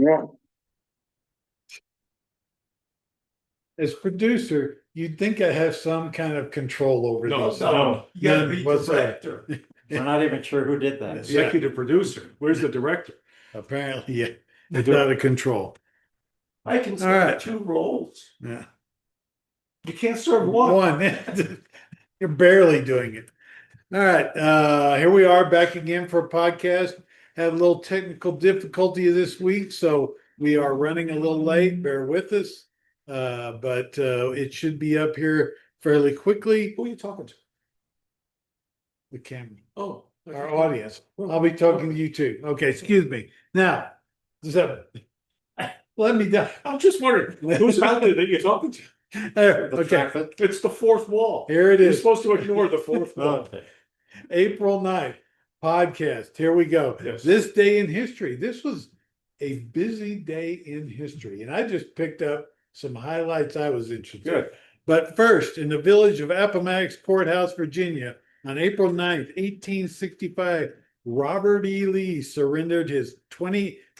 Yeah. As producer, you'd think I have some kind of control over No, this. no, you gotta be What's that? director, We're not even sure who did that. executive producer. Where's the director? Apparently, yeah, it's out of control. I can All serve right. 2 roles. Yeah. You can't serve one. One. You're barely doing it. All right. Here we are back again for a podcast. Had a little technical difficulty this week, so we are running a little late. Bear with us. But it should be up here fairly quickly. Who are you talking to? The camera, Oh, our audience. I'll be talking to you too. Okay, excuse me. Now, so let me down. I'm just wondering who's out there that you're talking to. Okay, Traffic. It's the 4th wall. here it You're is. supposed to ignore the 4th wall. Okay. April 9th, podcast. Here we go. Yes. This day in history. This was a busy day in history, and I just picked up some highlights I was interested in. Good. But first, in the village of Appomattox Courthouse, Virginia, on April 9th, 1865, Robert E. Lee surrendered his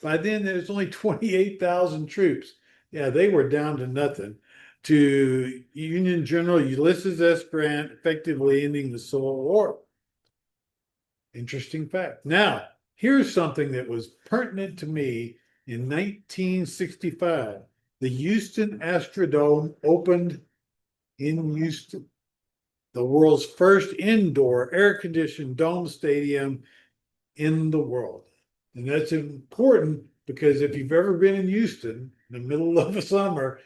by then there's only 28,000 troops. Yeah, they were down to nothing. To Union General Ulysses S. Grant, effectively ending the Civil War. Interesting fact. Now, here's something that was pertinent to me in 1965. The Houston Astrodome opened in Houston, the world's first indoor air-conditioned dome stadium in the world. And that's important because if you've ever been in Houston in the middle of the summer,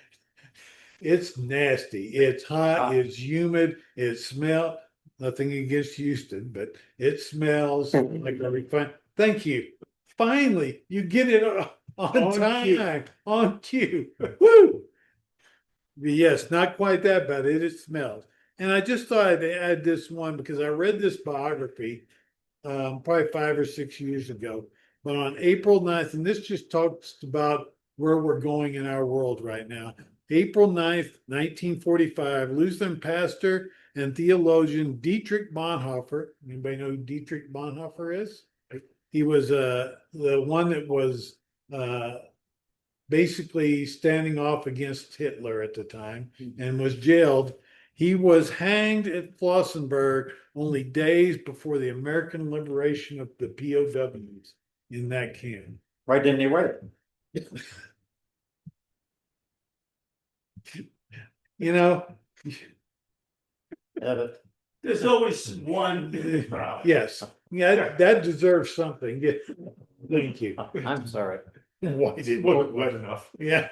it's nasty. It's hot. It's humid. It smells. Nothing against Houston, but it smells like a refined. Thank you. Finally, you get it on time, on cue. Woo! Yes, not quite that bad. It smells. And I just thought I'd add this one because I read this biography probably 5 or 6 years ago. But on April 9th, and this just talks about where we're going in our world right now. April 9th, 1945, Lutheran pastor and theologian Dietrich Bonhoeffer. Anybody know who Dietrich Bonhoeffer is? He was the one that was basically standing off against Hitler at the time and was jailed. He was hanged at Flossenburg only days before the American liberation of the POWs in that camp. Why didn't he wait? You know, Edit. There's always one. yes, yeah, that deserves something. Yeah. Thank you. I'm sorry. Why didn't Wasn't wet enough. Yeah.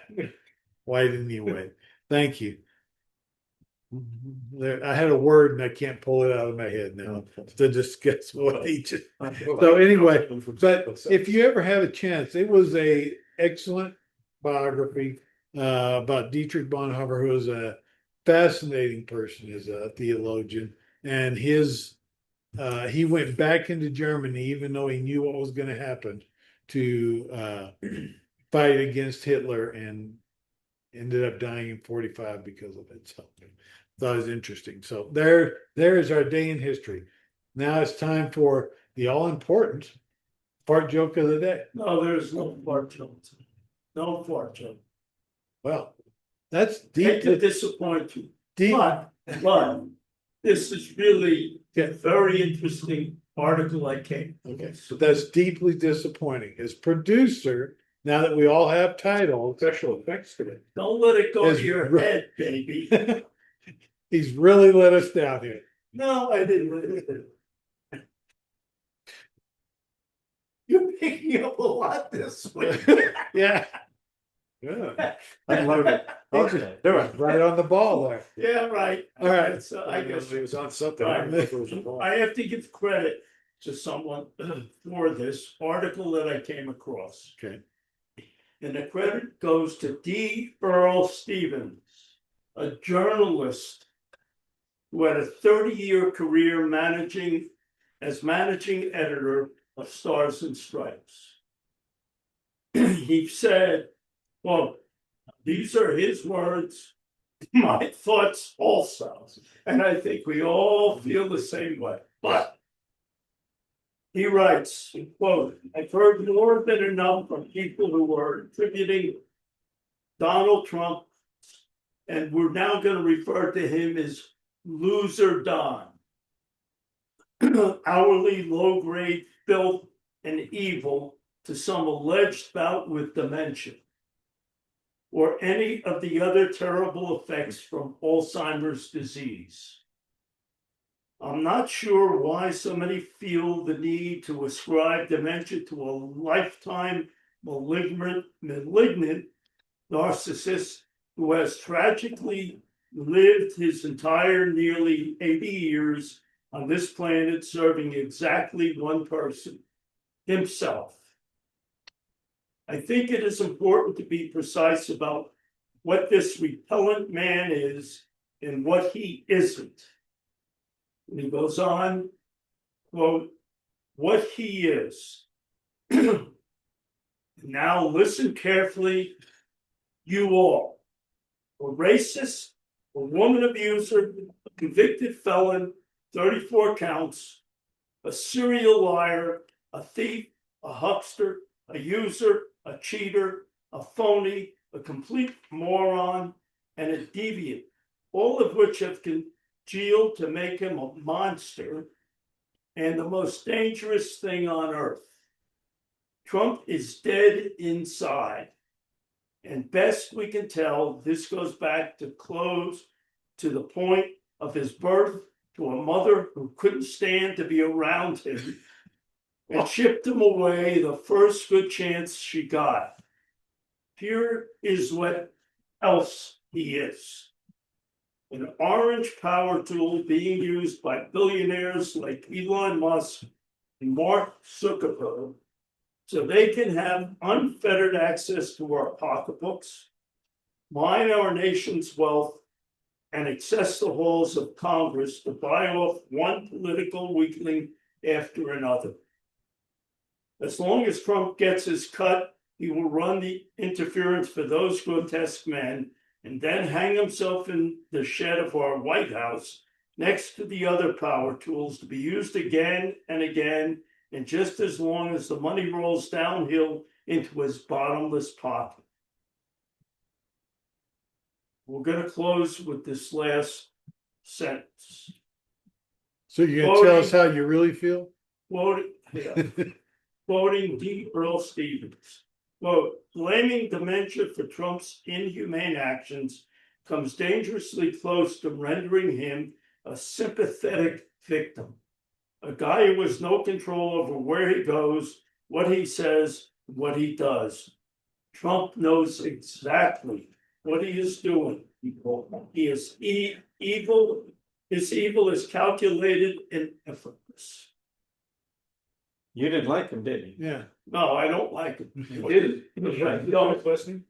Why didn't you wait? Thank you. I had a word and I can't pull it out of my head now to discuss what he just. So anyway, but if you ever have a chance, it was a excellent biography about Dietrich Bonhoeffer, who was a fascinating person as a theologian, and he went back into Germany even though he knew what was going to happen to fight against Hitler, and ended up dying in 45 because of it. So that was interesting. So there is our day in history. Now it's time for the all-important fart joke of the day. No, there's no fart joke. No fart joke. Well, that's Hate to deep. disappoint you, Deep. but this is really Yeah. a very interesting article I came. Okay, so that's deeply disappointing. As producer, now that we all have titles, Special effects today. Don't let it go Is to your re- head, baby. he's really let us down here. No, I didn't. You're picking up a lot this week. Yeah. Yeah. Unloaded. Okay, do it. Right on the ball there. Yeah, right. All right. So I guess it was on something. I have to give credit to someone for this article that I came across. Okay. And the credit goes to D. Earl Stevens, a journalist who had a 30-year career as managing editor of Stars and Stripes. He said, well, these are his words, my thoughts also. And I think we all feel the same way. But He writes, quote, "I've heard more than enough from people who are attributing Donald Trump, and we're now going to refer to him as loser Don, hourly low-grade filth and evil to some alleged bout with dementia, or any of the other terrible effects from Alzheimer's disease. I'm not sure why so many feel the need to ascribe dementia to a lifetime malignant narcissist who has tragically lived his entire nearly 80 years on this planet serving exactly one person, himself. I think it is important to be precise about what this repellent man is and what he isn't." And he goes on, quote, "What he is." Now listen carefully, you all. A racist, a woman abuser, a convicted felon, 34 counts, a serial liar, a thief, a huckster, a user, a cheater, a phony, a complete moron, and a deviant, all of which have congealed to make him a monster and the most dangerous thing on earth. Trump is dead inside. And best we can tell, this goes back to the point of his birth to a mother who couldn't stand to be around him and shipped him away the first good chance she got. Here is what else he is. An orange power tool being used by billionaires like Elon Musk and Mark Zuckerberg so they can have unfettered access to our pocketbooks, mine our nation's wealth, and access the halls of Congress to buy off one political weakling after another. As long as Trump gets his cut, he will run the interference for those grotesque men and then hang himself in the shed of our White House next to the other power tools to be used again and again, and just as long as the money rolls downhill into his bottomless pocket. We're going to close with this last sentence. So you're gonna tell us how you really feel? Quoting D. Earl Stevens, quote, "Blaming dementia for Trump's inhumane actions comes dangerously close to rendering him a sympathetic victim. A guy who has no control over where he goes, what he says, what he does. Trump knows exactly what he is doing. He is evil. His evil is calculated and effortless." You didn't like him, did you? Yeah. No, I don't like it. Did it? Don't. Listening?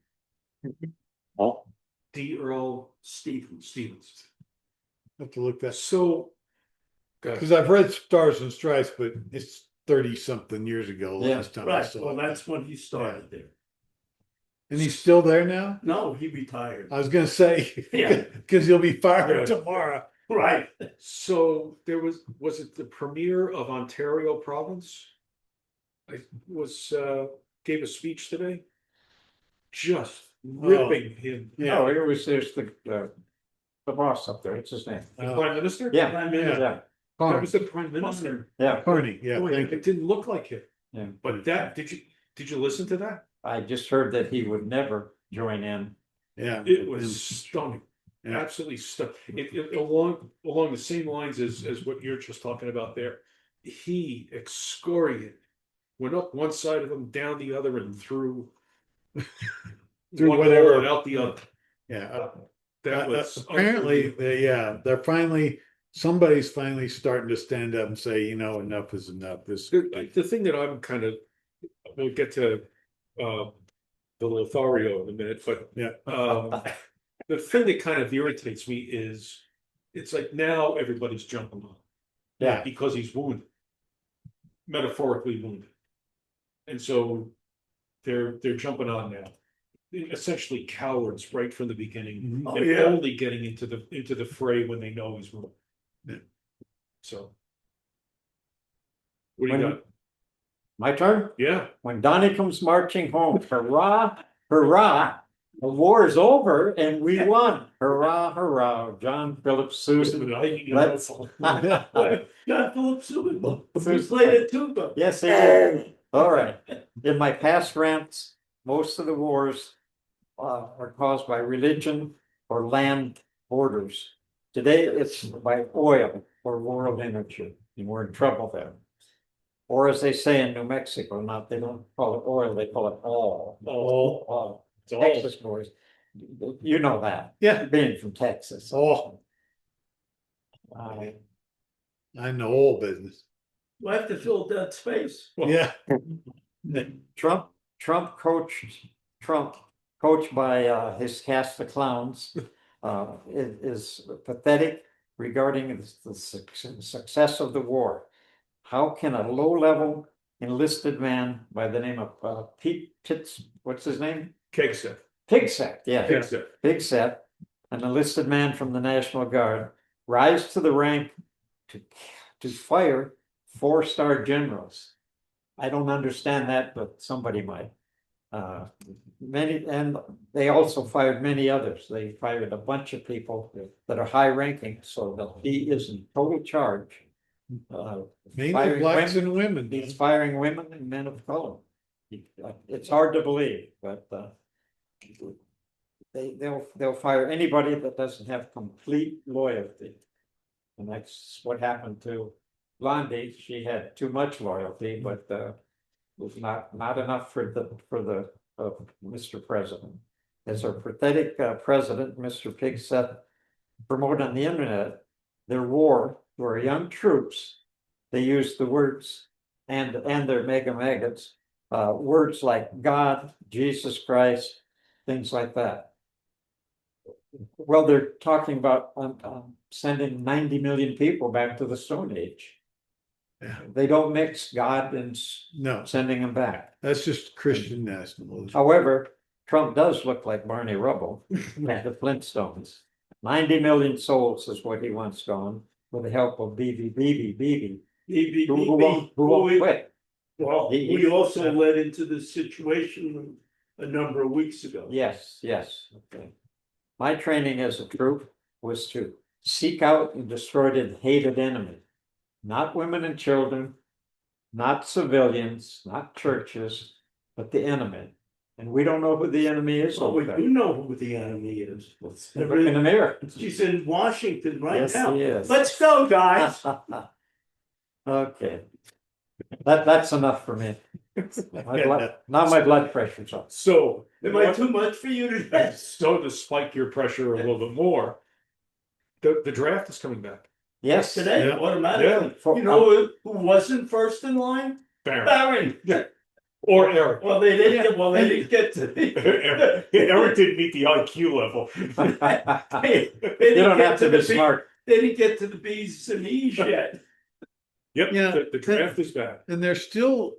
Oh. D. Earl Stevens. Stevens. Have to look that, So. because I've read Stars and Stripes, but it's 30 something years ago Yeah. last time I Right, saw well, it. that's when he started there. And he's still there now? No, he retired. I was gonna say, Yeah. because he'll be fired Yeah. tomorrow. Right. So there was it the premier of Ontario province? I gave a speech today. Just ripping him. No, there's the boss up there. What's his name? The prime minister? Yeah, Prime Minister. yeah, That was the prime minister. yeah. Carney, yeah, Boy, thank you. it didn't look like him. Yeah. But that, did you listen to that? I just heard that he would never join in. Yeah. It was stunning. Yeah. Absolutely stunning. Along the same lines as what you're just talking about there. He excoriated, went up one side of him, down the other, and through one whatever. hole and out the other. Yeah. That was Apparently, unbelievable. somebody's finally starting to stand up and say, enough is enough. The thing that I'm we'll get to the Lothario in a minute, but Yeah. the thing that kind of irritates me is it's like now everybody's jumping on. Yeah. Because he's wounded, metaphorically wounded. And so they're jumping on now. Essentially cowards right from the beginning, Mhm. Oh, and yeah. only getting into the fray when they know he's wounded. Yeah. So. What do you got? My turn? Yeah. When Donnie comes marching home, hurrah, hurrah, the war is over and we won. Hurrah, hurrah, John Philip Susan. Let's. John Philip Susan, he played a tuba. Yes, he did. All right. In my past rants, most of the wars are caused by religion or land borders. Today, it's by oil or world energy, and we're in trouble there. Or as they say in New Mexico, they don't call it oil, they call it all. All. It's all. Texas boys. You know that, Yeah. being from Texas. Oh, Uh, I know all business. We'll have to fill that space. Yeah. Trump coached by his cast of clowns, is pathetic regarding the success of the war. How can a low-level enlisted man by the name of Pete Pitts, what's his name? Kegset. Pigsett, yeah. Kegset. Pigsett, an enlisted man from the National Guard, rise to the rank to fire 4-star generals? I don't understand that, but somebody might. And they also fired many others. They fired a bunch of people that are high ranking, so that he is in total charge. Mainly Firing blacks women. and women. He's firing women and men of color. It's hard to believe, but they'll fire anybody that doesn't have complete loyalty. And that's what happened to Blondie. She had too much loyalty, but was not enough for the Mr. President. As our pathetic president, Mr. Pigsett, promoted on the internet their war to our young troops. They used the words and their maggots, words like God, Jesus Christ, things like that. Well, they're talking about sending 90 million people back to the Stone Age. Yeah. They don't mix God and No, sending them back. that's just Christian nationalism. However, Trump does look like Barney Rubble at the Flintstones. 90 million souls is what he wants gone with the help of BB. Who won't quit. Well, we also led into this situation a number of weeks ago. Yes. Okay. My training as a troop was to seek out and destroy the hated enemy, not women and children, not civilians, not churches, but the enemy. And we don't know who the enemy is. Well, we do know who the enemy is. Look in the mirror. She's in Washington right Yes, now. he is. Let's go, guys. Okay. That's enough for me. Now my blood pressure's up. So. Am I too much for you today? So to spike your pressure a little bit more, the draft is coming back. Yes. Today, Yeah. automatically. Yeah. You know who wasn't first in line? Baron. Barron. Yeah. Or Eric. Well, they didn't get to the. Eric didn't meet the IQ level. You don't have to be smart. They didn't get to the B's and E's yet. Yep, Yeah. the draft is back. And they're still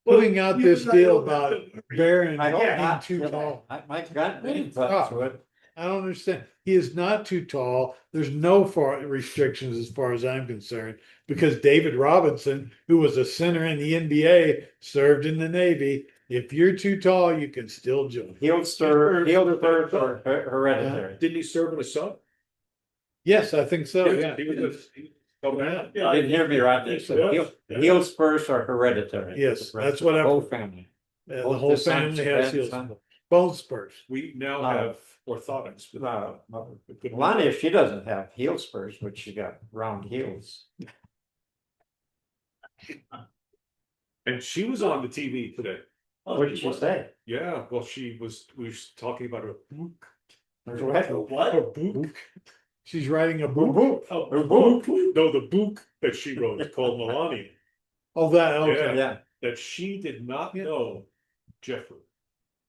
putting out this deal about Barron I hope being not. too tall. My gut being touched with. I don't understand. He is not too tall. There's no restrictions as far as I'm concerned, because David Robinson, who was a center in the NBA, served in the Navy. If you're too tall, you can still join. Healed spurs or hereditary. Didn't he serve in a sub? Yes, I think so. Yeah. He was Yeah. Yeah, You didn't hear me right. They said healed spurs are hereditary. Yes, that's what The I've- whole family. The Both whole the sons, family has grandsons. heels. Bone spurs. We now No. have orthotics. No, Melania, she doesn't have heel spurs, but she got round heels. And she was on the TV today. What did she say? Yeah, well, we was talking about her book. What? Her book. She's writing a book. Oh, Her book. No, the book that she wrote is called Melania. Oh, that, okay. Yeah, That she did not Yeah. know Jeffrey.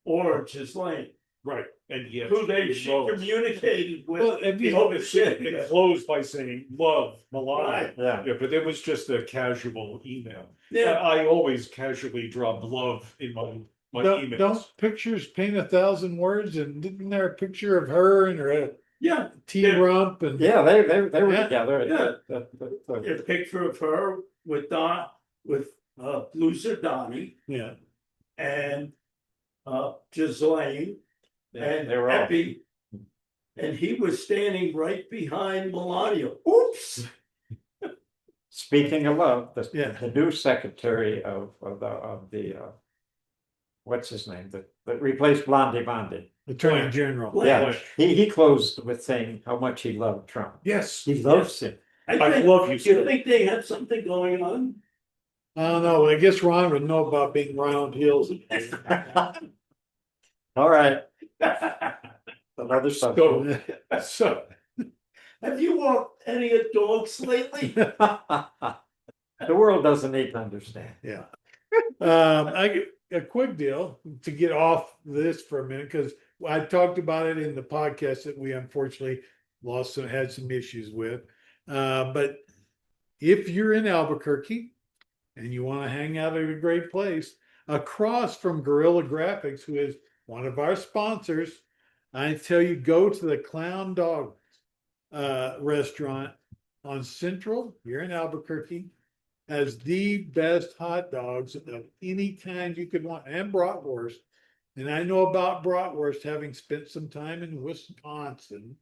or Ghislaine, Right. And yet. who she knows. communicated with. Well, if you- Oh, It shit. closed by saying love Melania. Right. yeah. Yeah, but it was just a casual email. Yeah, I always casually drop love in my emails. Don't pictures paint 1,000 words? And didn't there a picture of her and her yeah, T-rump and? Yeah, they were Yeah. together. Yeah. a picture of her with loser Donnie Yeah, and Ghislaine and they were all. Epi. And he was standing right behind Melania. Oops. Speaking of love, Yeah. the new secretary of the what's his name, that replaced Blondie. Attorney Blanche. General. Blanche. Yeah, he closed with saying how much he loved Trump. Yes, He loves him. I love you, You sir. think they have something going on? I don't know, I guess Ron would know about being round hills. All right, another subject. So, Have you walked any of dogs lately? The world doesn't need to understand. Yeah. A quick deal to get off this for a minute, because I talked about it in the podcast that we unfortunately lost and had some issues with. But if you're in Albuquerque and you want to hang out at a great place, across from Guerrilla Graphics, who is one of our sponsors, I tell you, go to the Clown Dog restaurant on Central here in Albuquerque. Has the best hot dogs of any kind you could want, and bratwurst. And I know about bratwurst, having spent some time in Wisconsin.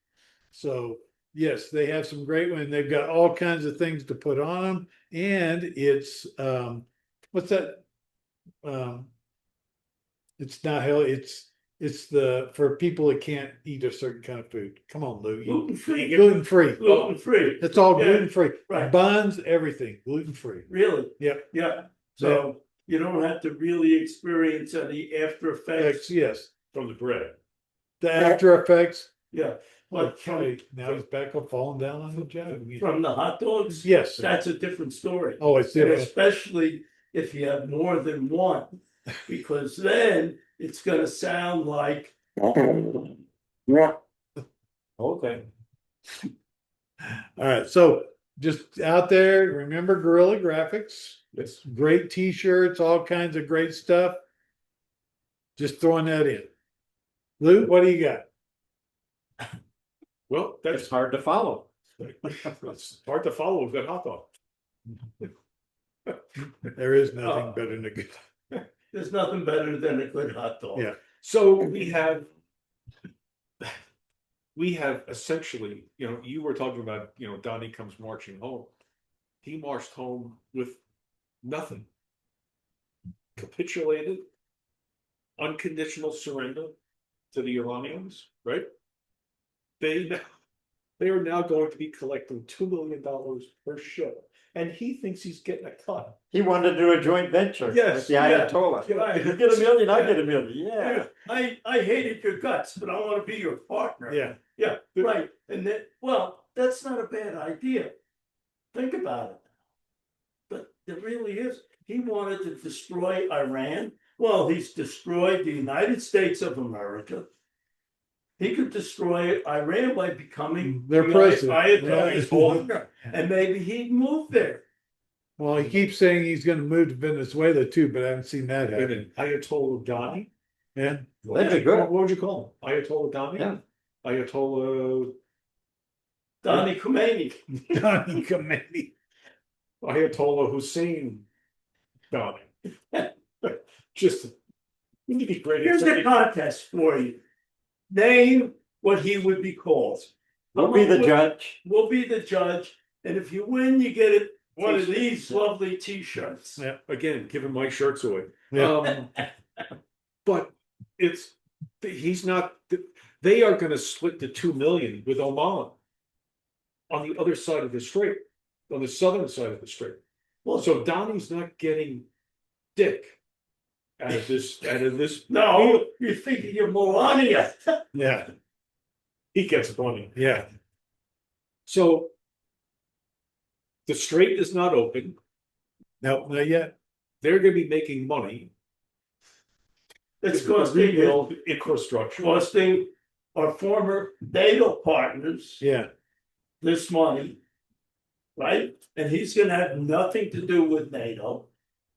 So yes, they have some great ones. They've got all kinds of things to put on them, and it's what's that? It's not hell. It's the for people that can't eat a certain kind of food. Come on, Lou. Gluten-free. Gluten free. Gluten-free. It's all Yeah, gluten free. right. Buns, everything gluten free. Really? Yep. Yeah. So you don't have to really experience any after effects. Yes. from the bread. The after effects. Yeah. But Okay, now he's back up falling down on the job. from the hot dogs, Yes. that's a different story. Oh, it's And different. especially if you have more than one, because then it's gonna sound like. Okay. All right. So just out there, remember Guerrilla Graphics. Yes. Great t-shirts, all kinds of great stuff. Just throwing that in. Lou, what do you got? Well, It's that's hard to follow. it's hard to follow a good hot dog. There is nothing better than a good. There's nothing better than a good hot dog. Yeah. So we have essentially, you were talking about, Donnie comes marching home. He marched home with nothing. Capitulated, unconditional surrender to the Iranians, right? They are now going to be collecting $2 million per show. And he thinks he's getting a cut. He wanted to do a joint venture Yes, with the yeah. Ayatollah. Right. You get $1 million, I get $1 million. Yeah. I hated your guts, but I want to be your partner. Yeah. Yeah, right. And then, well, that's not a bad idea. Think about it. But it really is. He wanted to destroy Iran. Well, he's destroyed the United States of America. He could destroy Iran by becoming Their the president. Ayatollah's Yeah. partner, and maybe he'd move there. Well, he keeps saying he's going to move to Venezuela too, but I haven't seen that And happen. then Ayatollah Donnie. Yeah. That'd be good. What would you call him? Ayatollah Donnie? Yeah. Ayatollah Donnie Khomeini. Donnie Khomeini. Ayatollah Hussein Donnie. Just wouldn't it be great? Here's if a contest for you. Name what he would be called. We'll be the judge. We'll be the judge, and if you win, you get it one of these lovely T-shirts. Yeah. again, giving my shirts away. Yeah. But he's not. They are going to split the 2 million with Oman on the other side of the strait, on the southern side of the strait. Well, So Donnie's not getting dick out of this. no, you're thinking you're Melania. Yeah. He gets money. Yeah. So the strait is not open. No, not yet. They're going to be making money. It's to costing rebuild infrastructure. our former NATO partners Yeah. this money, right? And he's gonna have nothing to do with NATO.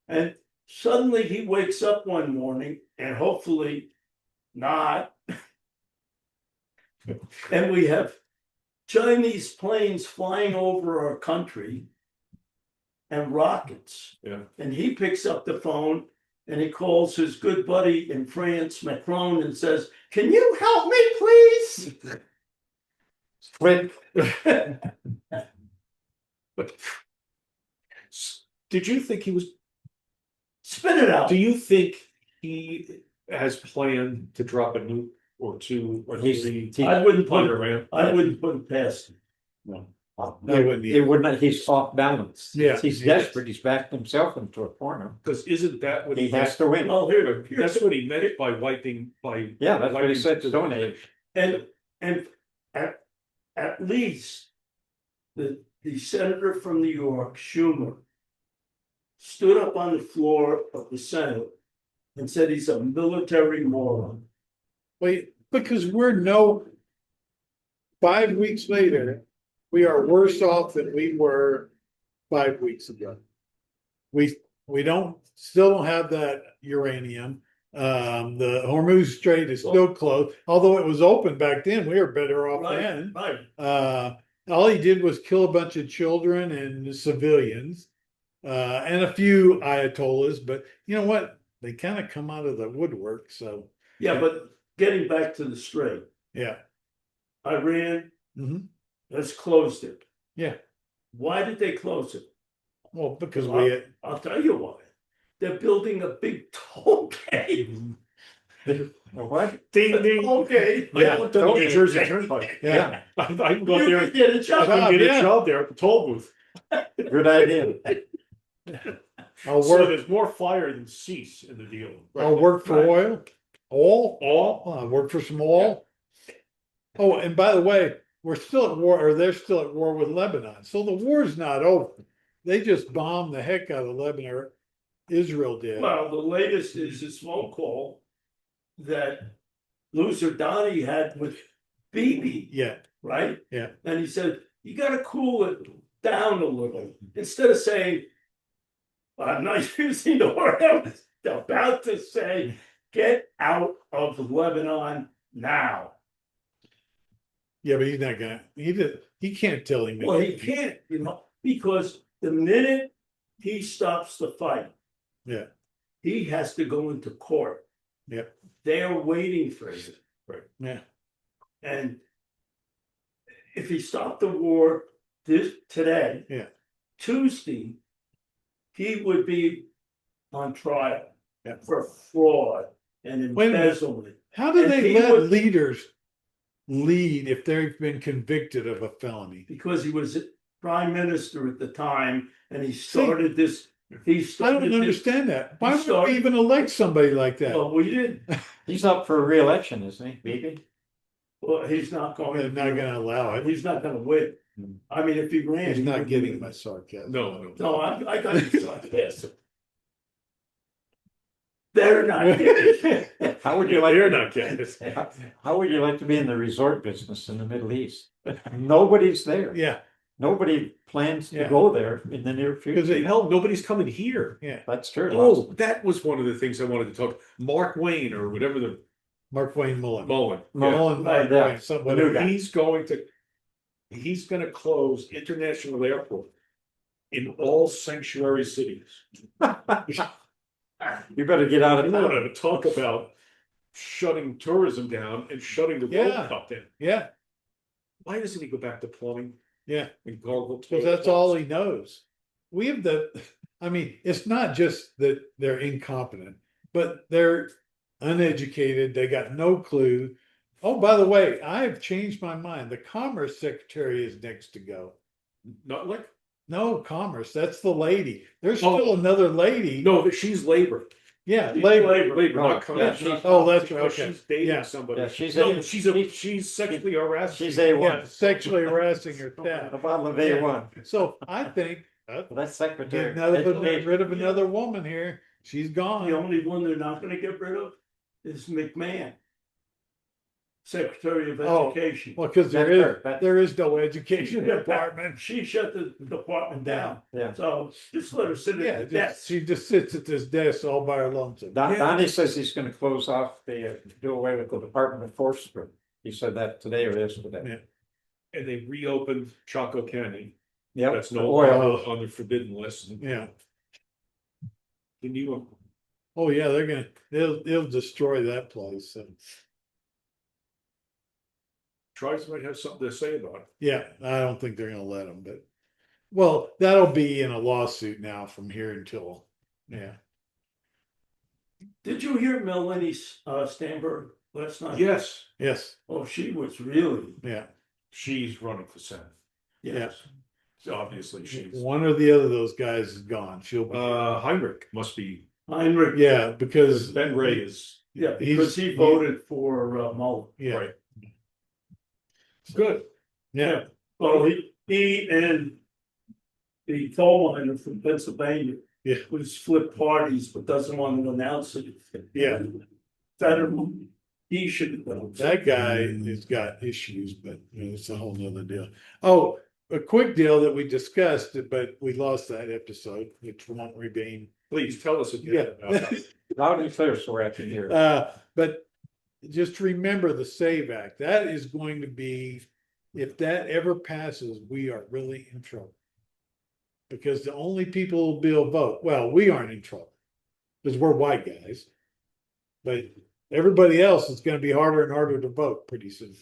And suddenly he wakes up one morning, and hopefully not. And we have Chinese planes flying over our country. and rockets. Yeah. And he picks up the phone and he calls his good buddy in France, Macron, and says, "Can you help me, please?" Flint, But did you think he was, Spit it out. do you think he has planned to drop a nuke or two or He's- three he- I wouldn't put on it, Iran? I wouldn't put it past him. it would not, he's off balance. Yeah, He's he is. desperate, he's backed himself into a corner. Because isn't that what He he has to win. Well, here, That's what he meant by wiping, by. Yeah, that's what he wiping said, the- Stone Age. and at least the senator from New York, Schumer, stood up on the floor of the Senate and said he's a military moron. Wait, because we're 5 weeks later, we are worse off than we were 5 weeks ago. We still don't have that uranium. The Hormuz Strait is still closed, although it was open back then, we were better off then. Right. All he did was kill a bunch of children and civilians, and a few Ayatollahs, but you know what? They kind of come out of the woodwork, so, Yeah, but getting back to the strait, yeah. Iran Mhm. has closed it. Yeah. Why did they close it? Well, because I'll tell you why. They're building a big toll gate. What? Ding, ding. Okay. I looked on the New Jersey Turnpike. Yeah. I can go You there, could get a I job. can get yeah. a job there at the toll booth. Good idea. I'll So work, there's more fire than cease in the deal. I'll work for Right. oil. Oil? All, Oh, I work for some oil. Oh, and by the way, we're still at war, or they're still at war with Lebanon. So the war's not over. They just bombed the heck out of Lebanon. Or Israel did. Well, the latest is this phone call that loser Donnie had with Bibi, Yeah, right? Yeah. And he said, you gotta cool it down a little. Instead of saying, I'm not using the word I was about to say, get out of Lebanon now. yeah, but he's not gonna. He can't tell him. Well, he can't, because the minute he stops the fight, Yeah, he has to go into court. yeah, They're waiting for him. yeah. And if he stopped the war today, Yeah. Tuesday, he would be on trial Yeah. for fraud and Wait a minute. embezzlement. How do And they he let would- leaders lead if they've been convicted of a felony? Because he was prime minister at the time, and he started this. He I started don't this. understand that. Why would started- we even elect somebody like that? Well, we didn't. He's up for re-election, isn't he, Bibi? Well, he's not going. They're not gonna allow it. He's not going to win. Hmm. I mean, if he ran, He's he not would getting win. my sarcasm. no. No, I got his sarcasm. They're not getting it. How would you like? They're not getting it. How would you like to be in the resort business in the Middle East? Nobody's there. Yeah, Nobody plans to Yeah. go there in the near because future. Hell, nobody's coming here. yeah, That's true. Oh, that was one of the things I wanted to talk, Mark Wayne or whatever the Mark Wayne Mullen. Mullen. Mullen, Right, Mark yeah. Wayne, some- The new whatever. guy. He's gonna close international airport in all sanctuary cities. You better get out I of want town. to talk about shutting tourism down and shutting the Yeah. World Cup down. Yeah, Why doesn't he go back to plumbing yeah, and gargle? because that's all he knows. We have I mean, it's not just that they're incompetent, but they're uneducated. They got no clue. Oh, by the way, I've changed my mind. The Commerce Secretary is next to go. Not like, No, Commerce, that's the lady. There's Oh. still another lady. no, that she's labor. Yeah, She's labor. Labor, Oh, not coming. yeah, she's- Oh, that's right, Because okay. She's dating Yeah. somebody. Yeah, she's No, a, she's sexually harassed. she's A1. Yeah, sexually harassing her A staff. bottle of A1. So I think, Well, that's secretary. get rid of another woman here. She's The gone. only one they're not gonna get rid of is McMahon. Secretary of Oh. Education. Well, because That- there is no education Yeah, department. She shut the department down, Yeah. so just let her sit Yeah, at the desk. she just sits at this desk all by her lonesome. Don, Yeah. Donnie says he's gonna close off do away with the Department of Forestry. He said that today or yesterday. Yeah. And they reopened Chaco Canyon. Yep, That's no oil. longer on the forbidden list. Yeah. Can you, Oh, yeah, they'll destroy that place. So, tribes might have something to say about it. yeah, I don't think they're gonna let them, but, well, that'll be in a lawsuit now from here until, yeah. Did you hear Melanie Stanberg last night? Yes, Yes, Oh, she was really, yeah, she's running for Senate. yes. So obviously she's, one or the other of those guys is gone. She'll be, Heinrich must be, Heinrich, yeah, because Ben Ray is, yeah, because he voted for Mueller. Yeah, right. Good. yeah, Well, he and the coal miner from Pennsylvania. Yeah. Who split parties but doesn't want to announce it. yeah. Federal, he should go. That guy has got issues, but you know, it's a whole nother deal. Oh, a quick deal that we discussed, but we lost that episode, which won't remain. Please tell us Yeah. again about that. Loud and clear so I can hear. But just remember the SAVE Act. That is going to be, if that ever passes, we are really in trouble. Because the only people who'll be able to vote, well, we aren't in trouble. Because we're white guys. But everybody else is gonna be harder and harder to vote pretty soon.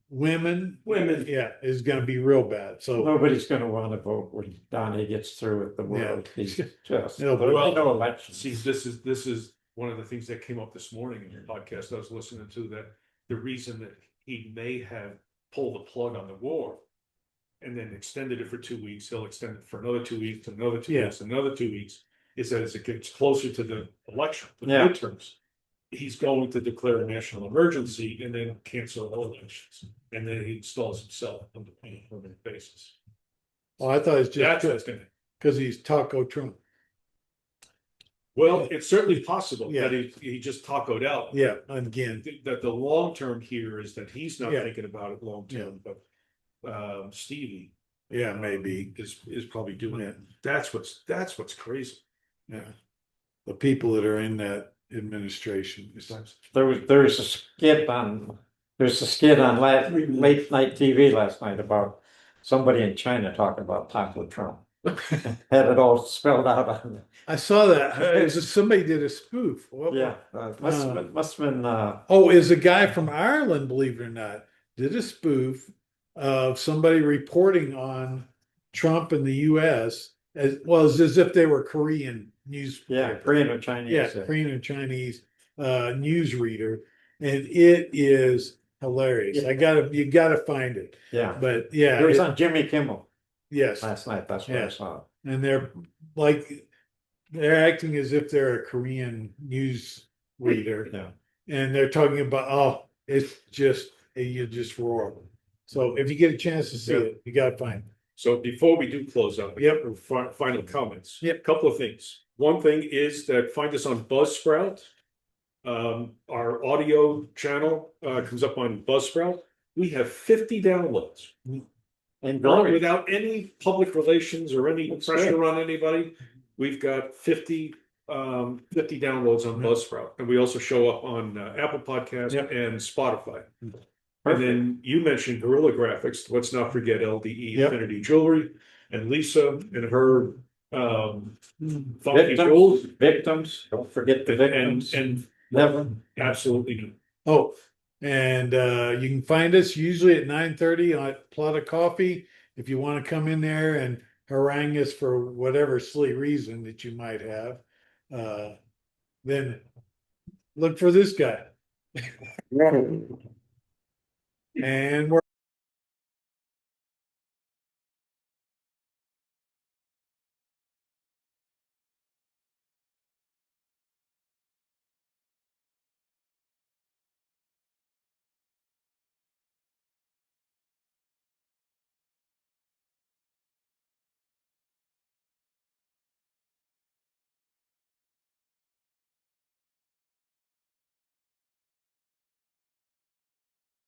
Women, yeah, is gonna be real bad, so. Nobody's gonna wanna vote when Donnie gets through with the world. He's just, No, but- there's no election. See, this is one of the things that came up this morning in your podcast I was listening to, that the reason that he may have pulled the plug on the war and then extended it for 2 weeks, he'll extend it for another 2 weeks, another 2 Yeah. weeks, another 2 weeks, is that as it gets closer to the election, the Yeah. midterms, he's going to declare a national emergency and then cancel all elections. And then he installs himself on a permanent basis. Oh, I thought it's That's just what's gonna. because he's Taco Trump. Well, it's certainly possible Yeah. that he just tacoed out. Yeah, again, That the long term here is that he's not Yeah. thinking about it long term, but Stevie yeah, maybe, is probably doing yeah, it. That's what's crazy. yeah. The people that are in that administration. There's a skit on late night TV last night about somebody in China talking about Taco Trump. Had it all spelled out on it. I saw that. Somebody did a spoof. Yeah, must have been, Oh, is a guy from Ireland, believe it or not, did a spoof of somebody reporting on Trump in the US as well as if they were Korean news. yeah, Korean or Chinese. Yeah, Korean or Chinese news reader. And it is hilarious. Yeah. You gotta find it. Yeah, But yeah, it was on Jimmy Kimmel yes. last night. That's what I Yeah. saw. And they're acting as if they're a Korean news reader. Yeah. And they're talking about, oh, it's just, you just roar. So if you get a chance to see Yeah. it, you gotta find it. So before we do close out, Yep. final comments. Yep. Couple of things. One thing is that find us on Buzzsprout. Our audio channel comes up on Buzzsprout. We have 50 downloads. And Not growing. without any public relations or any That's pressure on anybody. We've got 50 downloads on Yeah. Buzzsprout, and we also show up on Apple Podcasts Yep. and Spotify. Perfect. And then you mentioned Guerrilla Graphics. Let's not forget LDE Yep. Infinity Jewelry and Lisa and her funky Victims. jewels. Victims, don't forget the victims. And Never. absolutely do. Oh, and you can find us usually at 9:30 on Plot of Coffee. If you want to come in there and harangue us for whatever silly reason that you might have, then look for this guy. And we're